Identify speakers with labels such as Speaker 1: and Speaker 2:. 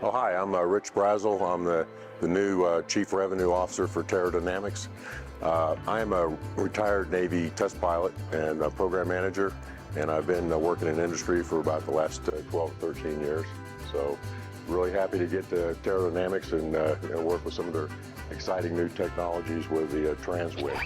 Speaker 1: Oh, hi, I'm Rich Brasel. I'm the new Chief Revenue Officer for PteroDynamics. I am a retired Navy test pilot and a program manager, and I've been working in industry for about the last 12, 13 years. So really happy to get to PteroDynamics and work with some of their exciting new technologies with the Transwing.